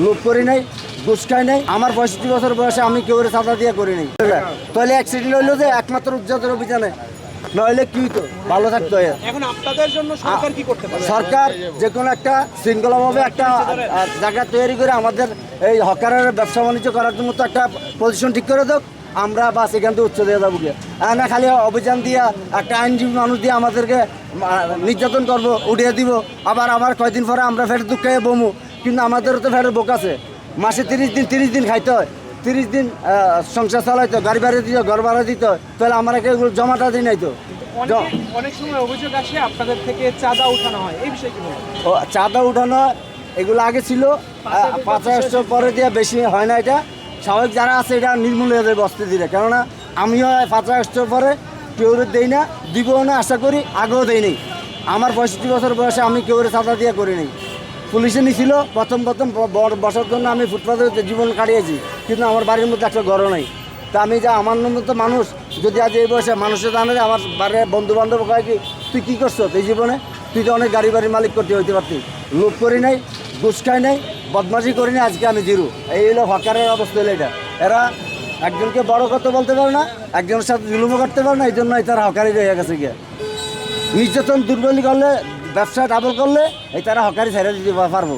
লোভ করি নাই, ঘুষ খাই নাই। আমার 65 বছর বয়সে আমি কেউ চাঁদা দিয়ে করি নাই। তাহলে অ্যাক্সিডেন্ট হইলো যে একমাত্র উজ্জ্বল অভিযানে, নইলে কি তো ভালো থাকতো। এখন আপনাদের জন্য সরকার কি করতে পারে? সরকার যে কোনো একটা শৃঙ্খলাভাবে একটা জায়গা তৈরি করে আমাদের এই হকারের ব্যবসা বাণিজ্য করার জন্য তো একটা পজিশন ঠিক করে দেখ, আমরা বাস এখান থেকে উচ্চ দিয়ে যাবো গিয়ে। না খালি অভিযান দিয়া একটা আইনজীবী মানুষ দিয়ে আমাদেরকে নির্যাতন করবো, উঠিয়ে দিব, আবার কয়দিন পরে আমরা ফের দুঃখ খেয়ে বমু। কিন্তু আমাদেরও তো ফের বোক আছে, মাসে 30 দিন খাইতে হয়, 30 দিন সংসার চালাইতো, গাড়ি ভাড়া দিত, ঘর ভাড়া দিত, তাহলে আমরা এগুলো জমাটা দিই নাই তো। অনেক সময় অভিযোগ আসে আপনাদের থেকে চাঁদা উঠানো হয়, এই বিষয়ে কি বলবেন? ও চাঁদা উঠানো এগুলো আগে ছিল, 5 আগস্টের পরে দিয়ে বেশি হয় না। এটা স্বাভাবিক যারা আছে এটা নির্মূল হয়ে যাবে বস্তি দিলে। কেননা আমিও 5 আগস্টের পরে কেউ দেই না, দিবও না, আশা করি আগেও দেই নেই। আমার 65 বছর বয়সে আমি কেউ চাঁদা দিয়ে করি নাই। পুলিশে নিছিল প্রথম বসার জন্য, আমি ফুটপাথে জীবন কাটিয়েছি, কিন্তু আমার বাড়ির মধ্যে একটা ঘরও নাই। তা আমি যা আমার মতো মানুষ যদি আজ এই বয়সে মানুষের জানে, আমার বাড়ির বন্ধু বান্ধব কয় কি তুই কী করছো এই জীবনে, তুই তো অনেক গাড়ি বাড়ির মালিক করতে হইতে পারতি। লোভ করি নাই, ঘুষ খাই নাই, বদমাশি করি নাই, আজকে আমি জিরো। এই হলো হকারের অবস্থা হলো এটা। এরা একজনকে বড় করতে বলতে পারে না, একজনের সাথে জুলুমও করতে পারে না, এই জন্য তারা হকারি হয়ে গেছে গিয়ে। নির্যাতন দুর্বলী করলে, ব্যবসা ডাবল করলে এই তারা হকারি ছেড়ে দিতে পারবো।